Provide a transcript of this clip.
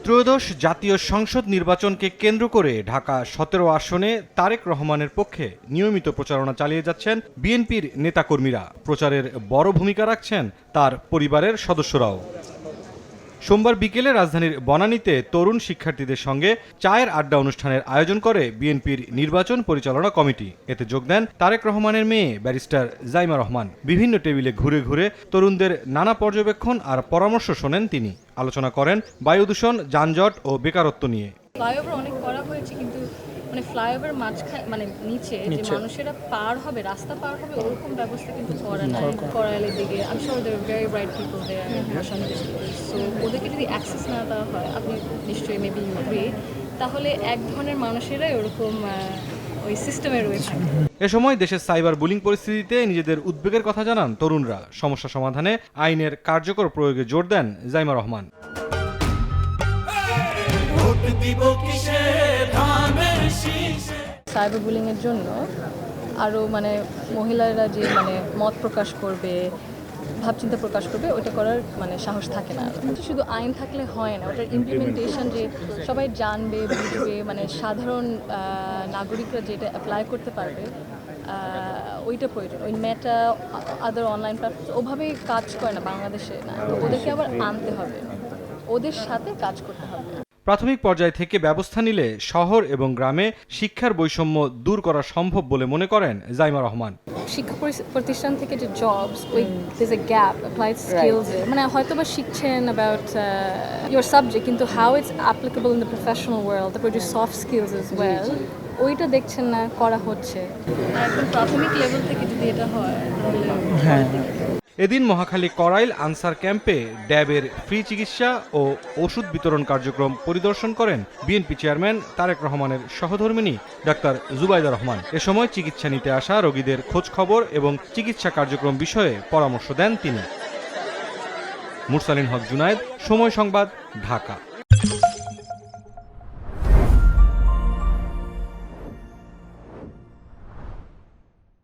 ত্রয়োদশ জাতীয় সংসদ নির্বাচনকে কেন্দ্র করে ঢাকা ১৭ আসনে তারেক রহমানের পক্ষে নিয়মিত প্রচারণা চালিয়ে যাচ্ছেন বিএনপির নেতাকর্মীরা। প্রচারের বড় ভূমিকা রাখছেন তার পরিবারের সদস্যরাও। সোমবার বিকেলে রাজধানীর বনানীতে তরুণ শিক্ষার্থীদের সঙ্গে চায়ের আড্ডা অনুষ্ঠানের আয়োজন করে বিএনপির নির্বাচন পরিচালনা কমিটি। এতে যোগ দেন তারেক রহমানের মেয়ে ব্যারিস্টার জাইমা রহমান। বিভিন্ন টেবিলে ঘুরে ঘুরে তরুণদের নানা পর্যবেক্ষণ আর পরামর্শ শোনেন তিনি। আলোচনা করেন বায়ু দূষণ, যানজট ও বেকারত্ব নিয়ে। ফ্লাইওভার অনেক করা হয়েছে, কিন্তু মানে ফ্লাইওভার মাঝখানে মানে নিচে যে মানুষেরা পার হবে, রাস্তা পার হবে, ওরকম ব্যবস্থা কিন্তু করা নাই। করাইলের দিকে আমি sure there very bright people there, so ওদেরকে যদি অ্যাক্সেস না দেওয়া হয়, আপনি নিশ্চয়ই মেবি ইউ এগ্রি, তাহলে এক ধরনের মানুষেরাই ওরকম ওই সিস্টেমে রয়েছে। এ সময় দেশের সাইবার বুলিং পরিস্থিতিতে নিজেদের উদ্বেগের কথা জানান তরুণরা। সমস্যা সমাধানে আইনের কার্যকর প্রয়োগে জোর দেন জাইমা রহমান। সাইবার বুলিং এর জন্য আরও মানে মহিলারা যে মানে মত প্রকাশ করবে, ভাবচিন্তা প্রকাশ করবে, ওইটা করার মানে সাহস থাকে না। শুধু আইন থাকলে হয় না, ওটার ইমপ্লিমেন্টেশন যে সবাই জানবে, বুঝবে, মানে সাধারণ নাগরিকরা যেটা অ্যাপ্লাই করতে পারবে, ওইটা প্রয়োজন। ওই মেটা আদার অনলাইন প্ল্যাটফর্ম ওভাবেই কাজ করে না বাংলাদেশে, না, ওদেরকে আবার আনতে হবে, ওদের সাথে কাজ করতে হবে। প্রাথমিক পর্যায় থেকে ব্যবস্থা নিলে শহর এবং গ্রামে শিক্ষার বৈষম্য দূর করা সম্ভব বলে মনে করেন জাইমা রহমান। শিক্ষা প্রতিষ্ঠান থেকে যে জবস, ওই there's a gap, applied skills, মানে হয়তো বা শিখছেন about your subject, কিন্তু how it's applicable in the professional world, তারপর যে সফট স্কিলস as well, ওইটা দেখছেন না, করা হচ্ছে। একদম প্রাথমিক লেভেল থেকে যদি এটা হয় তাহলে। এদিন মহাখালী করাইল আনসার ক্যাম্পে ড্যাবের ফ্রি চিকিৎসা ও ওষুধ বিতরণ কার্যক্রম পরিদর্শন করেন বিএনপি চেয়ারম্যান তারেক রহমানের সহধর্মিণী ডাক্তার জুবাইদা রহমান। এ সময় চিকিৎসা নিতে আসা রোগীদের খোঁজ খবর এবং চিকিৎসা কার্যক্রম বিষয়ে পরামর্শ দেন তিনি। মুরসালিন হক জুনায়েদ, সময় সংবাদ, ঢাকা।